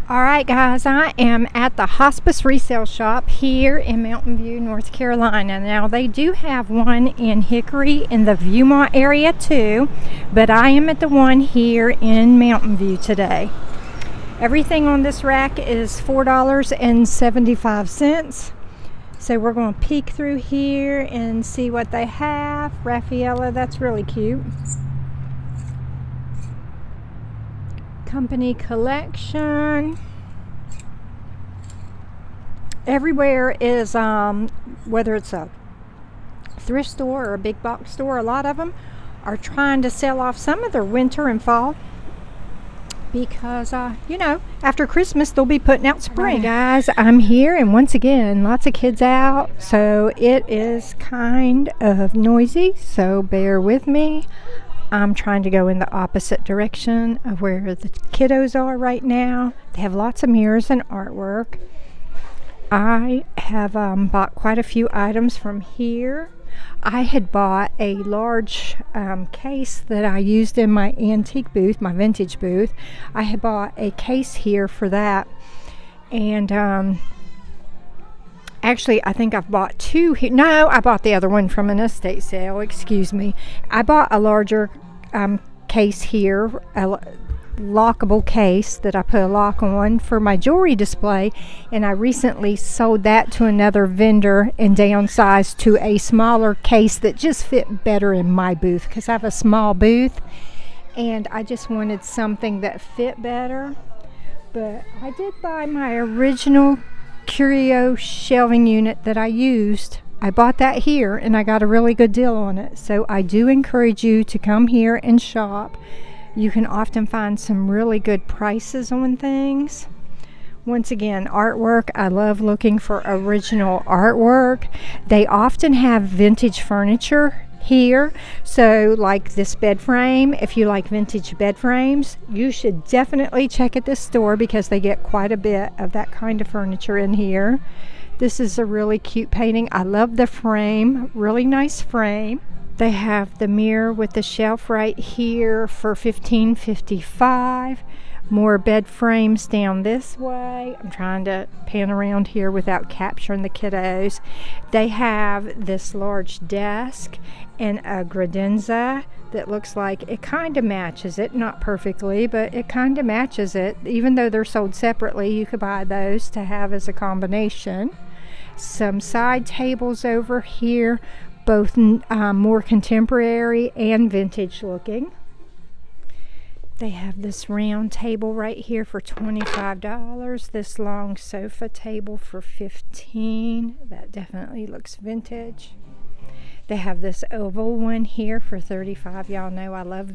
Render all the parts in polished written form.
Alright guys, I am at the Hospice RESALE Shop here in Mountain View, North Carolina. Now they do have one in Hickory in the Viewmont area too, but I am at the one here in Mountain View today. Everything on this rack is $4.75. So we're going to peek through here and see what they have. Raffaella, that's really cute. Company collection. Everywhere is whether it's a thrift store or a big box store, a lot of them are trying to sell off some of their winter and fall because after Christmas they'll be putting out spring. Right, guys, I'm here and once again lots of kids out, so it is kind of noisy, so bear with me. I'm trying to go in the opposite direction of where the kiddos are right now. They have lots of mirrors and artwork. I have bought quite a few items from here. I had bought a large case that I used in my antique booth, my vintage booth. I had bought a case here for that. And actually, I think I've bought two here. No, I bought the other one from an estate sale. Excuse me. I bought a larger case here, a lockable case that I put a lock on for my jewelry display. And I recently sold that to another vendor and downsized to a smaller case that just fit better in my booth because I have a small booth and I just wanted something that fit better. But I did buy my original curio shelving unit that I used. I bought that here and I got a really good deal on it. So I do encourage you to come here and shop. You can often find some really good prices on things. Once again, artwork. I love looking for original artwork. They often have vintage furniture here. So like this bed frame, if you like vintage bed frames, you should definitely check at this store because they get quite a bit of that kind of furniture in here. This is a really cute painting. I love the frame, really nice frame. They have the mirror with the shelf right here for $15.55. More bed frames down this way. I'm trying to pan around here without capturing the kiddos. They have this large desk and a credenza that looks like it kind of matches it. Not perfectly, but it kind of matches it. Even though they're sold separately, you could buy those to have as a combination. Some side tables over here, both more contemporary and vintage looking. They have this round table right here for $25. This long sofa table for $15. That definitely looks vintage. They have this oval one here for $35. Y'all know I love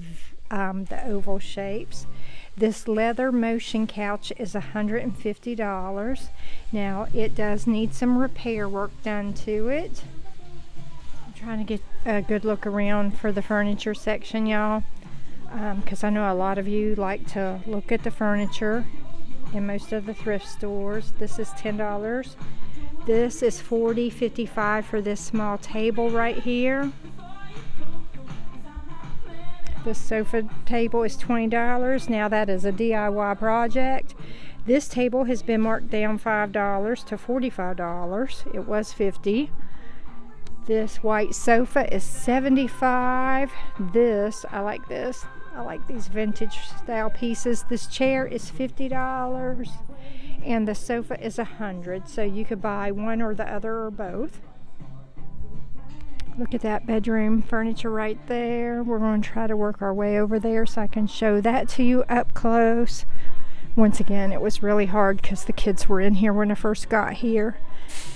the oval shapes. This leather motion couch is $150. Now it does need some repair work done to it. I'm trying to get a good look around for the furniture section, y'all, because I know a lot of you like to look at the furniture in most of the thrift stores. This is $10. This is $40.55 for this small table right here. This sofa table is $20. Now that is a DIY project. This table has been marked down $5 to $45. It was $50. This white sofa is $75. This, I like this. I like these vintage style pieces. This chair is $50 and the sofa is $100. So you could buy one or the other or both. Look at that bedroom furniture right there. We're going to try to work our way over there so I can show that to you up close. Once again, it was really hard because the kids were in here when I first got here.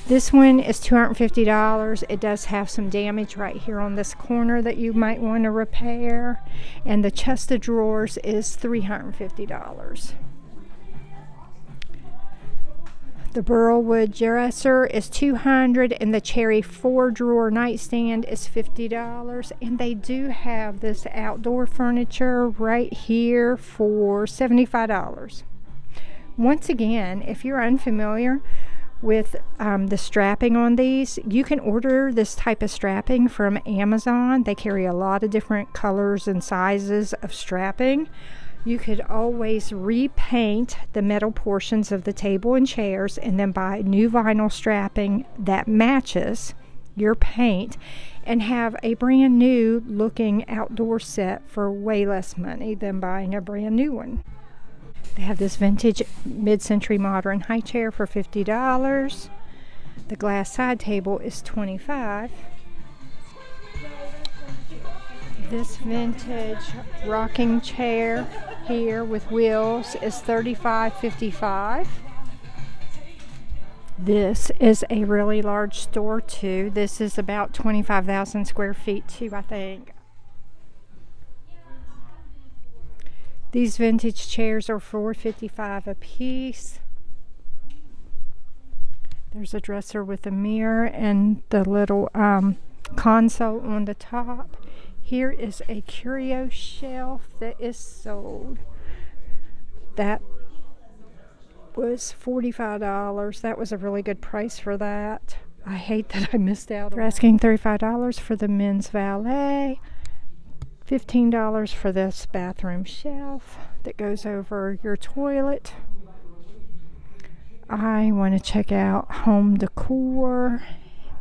This one is $250. It does have some damage right here on this corner that you might want to repair. And the chest of drawers is $350. The burl wood dresser is $200 and the cherry 4-drawer nightstand is $50. And they do have this outdoor furniture right here for $75. Once again, if you're unfamiliar with the strapping on these, you can order this type of strapping from Amazon. They carry a lot of different colors and sizes of strapping. You could always repaint the metal portions of the table and chairs and then buy new vinyl strapping that matches your paint and have a brand new looking outdoor set for way less money than buying a brand new one. They have this vintage mid-century modern high chair for $50. The glass side table is $25. This vintage rocking chair here with wheels is $35.55. This is a really large store too. This is about 25,000 square feet too, I think. These vintage chairs are $4.55 a piece. There's a dresser with a mirror and the little console on the top. Here is a curio shelf that is sold. That was $45. That was a really good price for that. I hate that I missed out. They're asking $35 for the men's valet. $15 for this bathroom shelf that goes over your toilet. I want to check out home decor,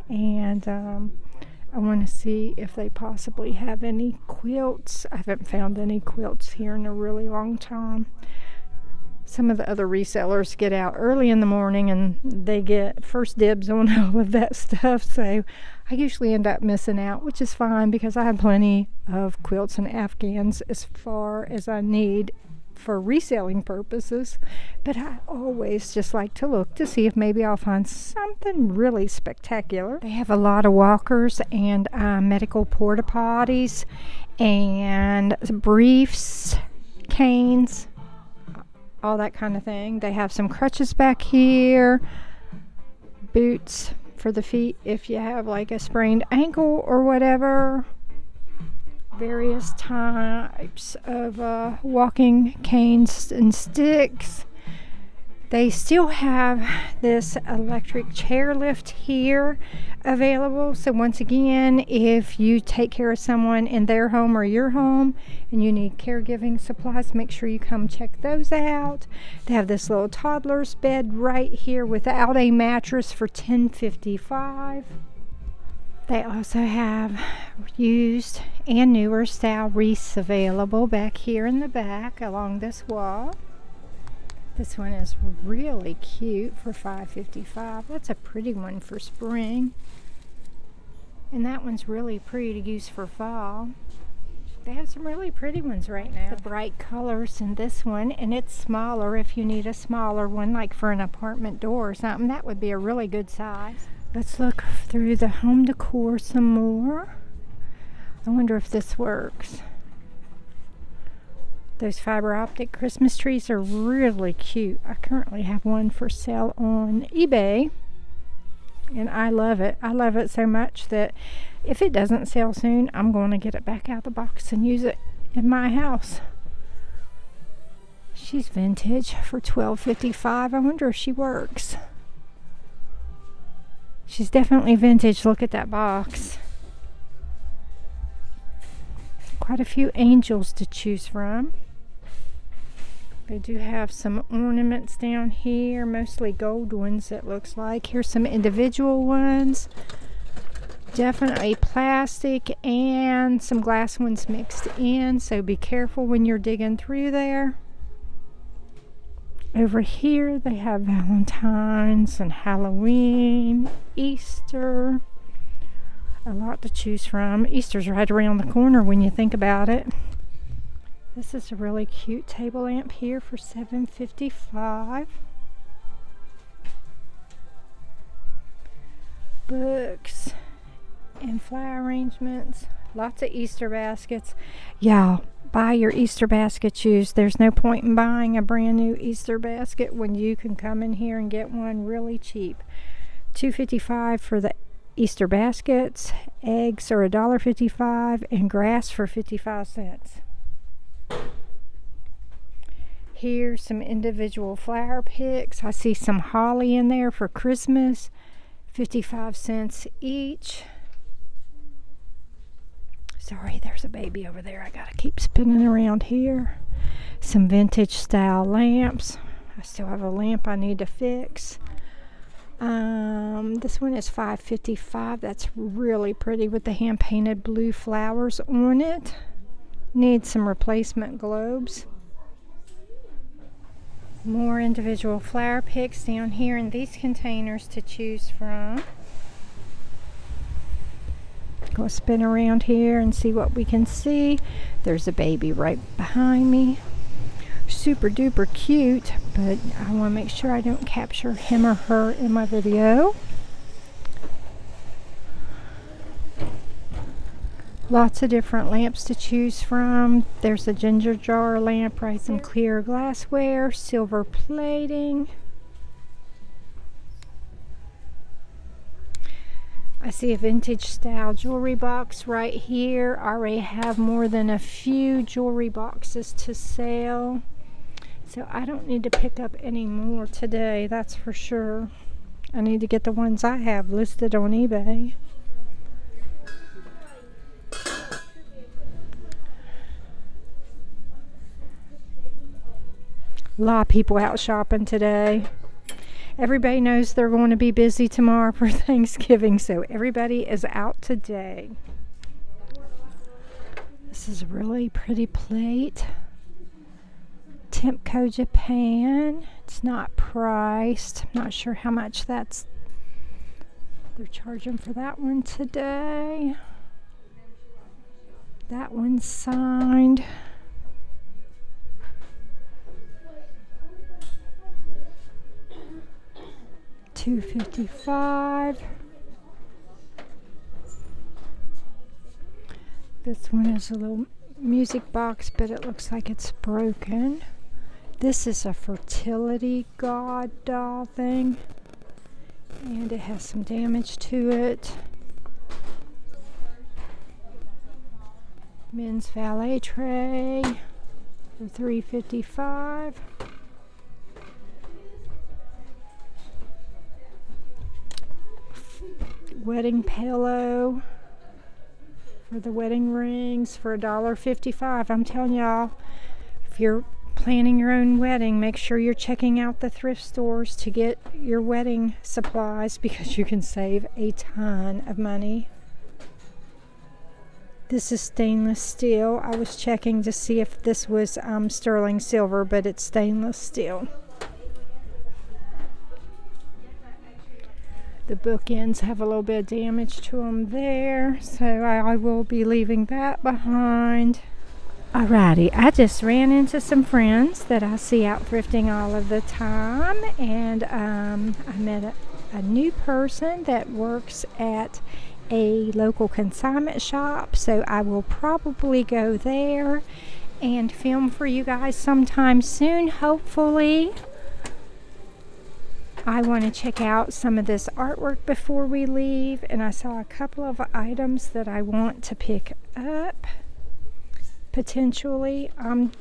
and I want to see if they possibly have any quilts. I haven't found any quilts here in a really long time. Some of the other resellers get out early in the morning and they get first dibs on all of that stuff, so I usually end up missing out, which is fine because I have plenty of quilts and afghans as far as I need for reselling purposes, but I always just like to look to see if maybe I'll find something really spectacular. They have a lot of walkers and medical porta potties and briefs, canes, all that kind of thing. They have some crutches back here, boots for the feet if you have like a sprained ankle or whatever. Various types of walking canes and sticks. They still have this electric chairlift here available. So once again, if you take care of someone in their home or your home and you need caregiving supplies, make sure you come check those out. They have this little toddler's bed right here without a mattress for $10.55. They also have used and newer style wreaths available back here in the back along this wall. This one is really cute for $5.55. That's a pretty one for spring. And that one's really pretty to use for fall. They have some really pretty ones right now. The bright colors in this one, and it's smaller if you need a smaller one, like for an apartment door or something. That would be a really good size. Let's look through the home decor some more. I wonder if this works. Those fiber optic Christmas trees are really cute. I currently have one for sale on eBay, and I love it. I love it so much that if it doesn't sell soon, I'm going to get it back out of the box and use it in my house. She's vintage for $12.55. I wonder if she works. She's definitely vintage. Look at that box. Quite a few angels to choose from. They do have some ornaments down here, mostly gold ones it looks like. Here's some individual ones. Definitely plastic and some glass ones mixed in, so be careful when you're digging through there. Over here they have Valentine's and Halloween, Easter. A lot to choose from. Easter's right around the corner when you think about it. This is a really cute table lamp here for $7.55. Books and flower arrangements. Lots of Easter baskets. Y'all, buy your Easter basket used. There's no point in buying a brand new Easter basket when you can come in here and get one really cheap. $2.55 for the Easter baskets. Eggs are $1.55 and grass for 55 cents. Here's some individual flower picks. I see some holly in there for Christmas. 55 cents each. Sorry, there's a baby over there. I gotta keep spinning around here. Some vintage style lamps. I still have a lamp I need to fix. This one is $5.55. That's really pretty with the hand painted blue flowers on it. Need some replacement globes. More individual flower picks down here in these containers to choose from. Go spin around here and see what we can see. There's a baby right behind me. Super duper cute, but I want to make sure I don't capture him or her in my video. Lots of different lamps to choose from. There's a ginger jar lamp, right? Some clear glassware, silver plating. I see a vintage style jewelry box right here. I already have more than a few jewelry boxes to sell, so I don't need to pick up any more today, that's for sure. I need to get the ones I have listed on eBay. A lot of people out shopping today. Everybody knows they're going to be busy tomorrow for Thanksgiving, so everybody is out today. This is a really pretty plate. Tempco Japan. It's not priced. I'm not sure how much they're charging for that one today. That one's signed. $2.55. This one is a little music box, but it looks like it's broken. This is a fertility god doll thing, and it has some damage to it. Men's valet tray for $3.55. Wedding pillow for the wedding rings for $1.55. I'm telling y'all, if you're planning your own wedding, make sure you're checking out the thrift stores to get your wedding supplies, because you can save a ton of money. This is stainless steel. I was checking to see if this was sterling silver, but it's stainless steel. The bookends have a little bit of damage to them there, so I will be leaving that behind. Alrighty, I just ran into some friends that I see out thrifting all of the time, and I met a new person that works at a local consignment shop, so I will probably go there and film for you guys sometime soon, hopefully. I want to check out some of this artwork before we leave, and I saw a couple of items that I want to pick up potentially. I'm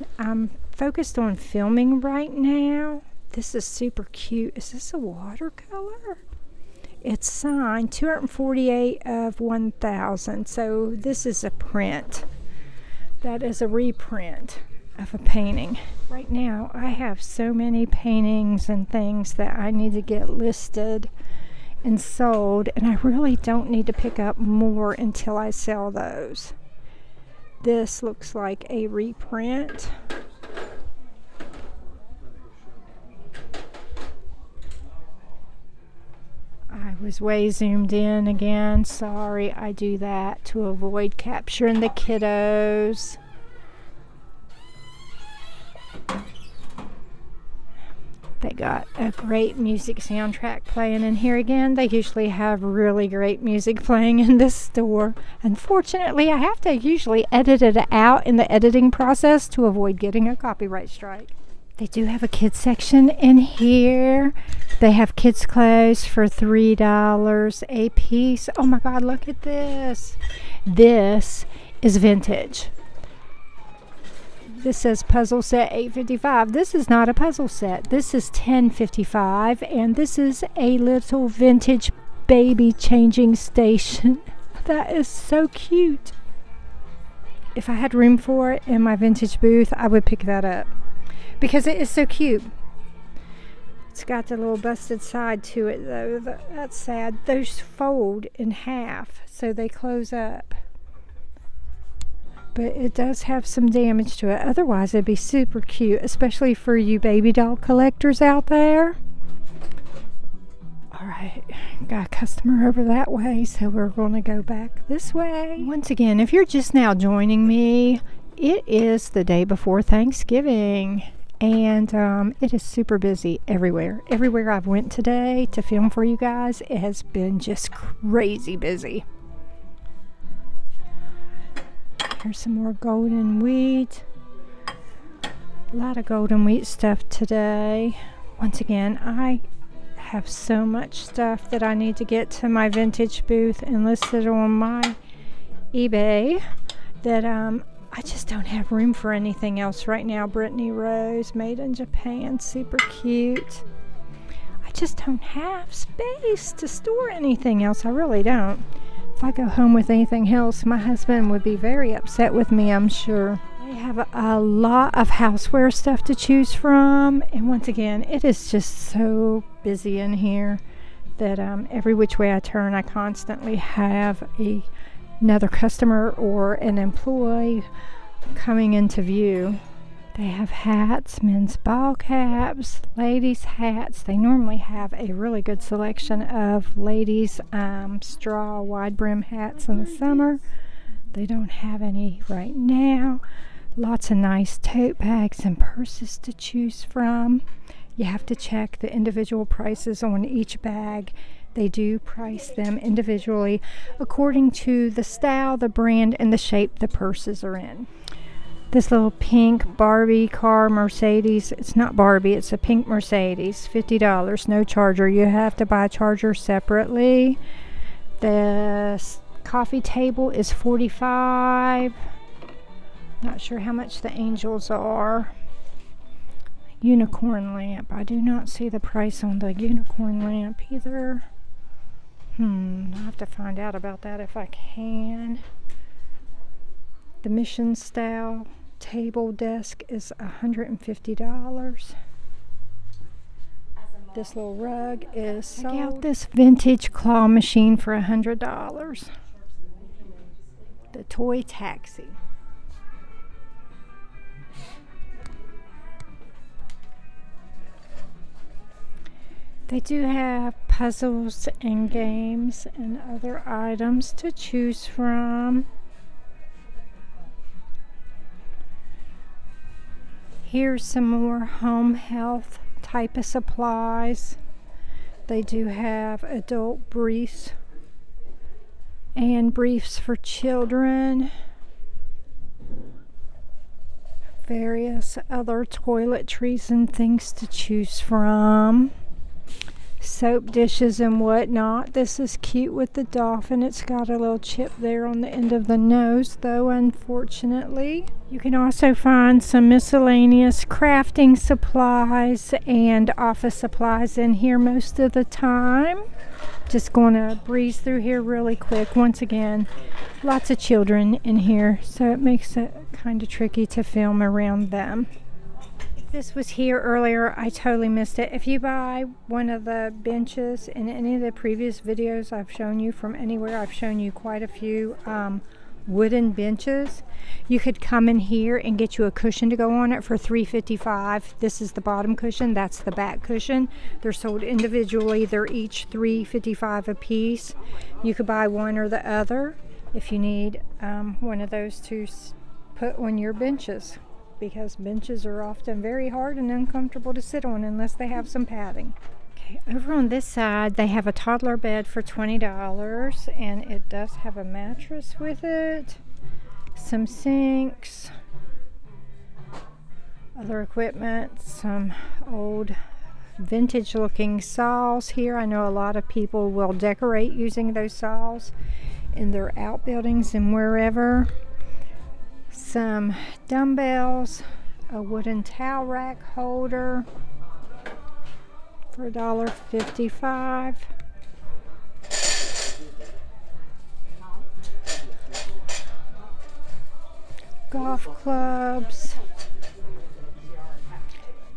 focused on filming right now. This is super cute. Is this a watercolor? It's signed 248 of 1,000, so this is a print. That is a reprint of a painting. Right now I have so many paintings and things that I need to get listed and sold, and I really don't need to pick up more until I sell those. This looks like a reprint. I was way zoomed in again. Sorry, I do that to avoid capturing the kiddos. They got a great music soundtrack playing in here again. They usually have really great music playing in this store. Unfortunately, I have to usually edit it out in the editing process to avoid getting a copyright strike. They do have a kids section in here. They have kids clothes for $3 a piece. Oh my God, look at this. This is vintage. This says puzzle set $8.55. This is not a puzzle set. This is $10.55, and this is a little vintage baby changing station. That is so cute. if I had room for it in my vintage booth, I would pick that up because it is so cute. It's got the little busted side to it though. That's sad. Those fold in half so they close up. But it does have some damage to it. Otherwise, it'd be super cute, especially for you baby doll collectors out there. All right, got a customer over that way, so we're going to go back this way. Once again, if you're just now joining me, it is the day before Thanksgiving, and it is super busy everywhere. Everywhere I've went today to film for you guys, it has been just crazy busy. Here's some more golden wheat. A lot of golden wheat stuff today. Once again, I have so much stuff that I need to get to my vintage booth and listed on my eBay that I just don't have room for anything else right now. Brittany Rose, made in Japan, super cute. I just don't have space to store anything else. I really don't. If I go home with anything else, my husband would be very upset with me, I'm sure. They have a lot of houseware stuff to choose from, and once again, it is just so busy in here that every which way I turn, I constantly have another customer or an employee coming into view. They have hats, men's ball caps, ladies' hats. They normally have a really good selection of ladies' straw wide brim hats in the summer. They don't have any right now. Lots of nice tote bags and purses to choose from. You have to check the individual prices on each bag. They do price them individually according to the style, the brand, and the shape the purses are in. This little pink Barbie car Mercedes, it's not Barbie, it's a pink Mercedes, $50, no charger. You have to buy a charger separately. The coffee table is $45. Not sure how much the angels are. Unicorn lamp, I do not see the price on the unicorn lamp either. I'll have to find out about that if I can. The mission style table desk is $150. This little rug is sold. Check out this vintage claw machine for $100. The toy taxi. They do have puzzles and games and other items to choose from. Here's some more home health type of supplies. They do have adult briefs and briefs for children. Various other toiletries and things to choose from. Soap dishes and whatnot. This is cute with the dolphin. It's got a little chip there on the end of the nose, though, unfortunately. You can also find some miscellaneous crafting supplies and office supplies in here most of the time. Just going to breeze through here really quick. Once again, lots of children in here, so it makes it kind of tricky to film around them. This was here earlier, I totally missed it. If you buy one of the benches in any of the previous videos I've shown you from anywhere, I've shown you quite a few wooden benches. You could come in here and get you a cushion to go on it for $3.55. This is the bottom cushion, that's the back cushion. They're sold individually. They're each $3.55 a piece. You could buy one or the other if you need one of those to put on your benches, because benches are often very hard and uncomfortable to sit on unless they have some padding. Okay, over on this side they have a toddler bed for $20, and it does have a mattress with it, some sinks, other equipment, some old vintage looking saws here. I know a lot of people will decorate using those saws in their outbuildings and wherever. Some dumbbells, a wooden towel rack holder for $1.55. golf clubs,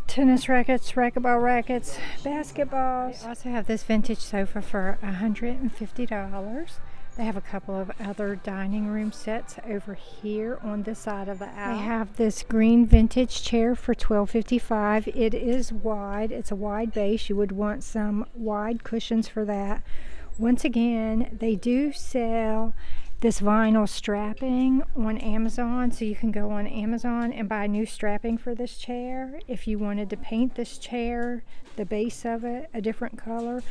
tennis rackets, racquetball rackets, basketballs. They also have this vintage sofa for $150. They have a couple of other dining room sets over here on this side of the aisle. They have this green vintage chair for $12.55. It is wide. It's a wide base. You would want some wide cushions for that. Once again, they do sell this vinyl strapping on Amazon, so you can go on Amazon and buy new strapping for this chair. If you wanted to paint this chair, the base of it, a different color,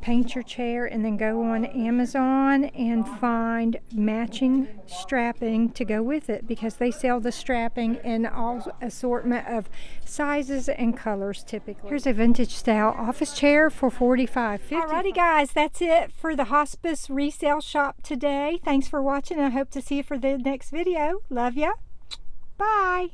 paint your chair and then go on Amazon and find matching strapping to go with it, because they sell the strapping in all assortment of sizes and colors typically. Here's a vintage style office chair for $45.50. Alrighty guys, that's it for the Hospice Resale Shop today. Thanks for watching. I hope to see you for the next video. Love ya. Bye.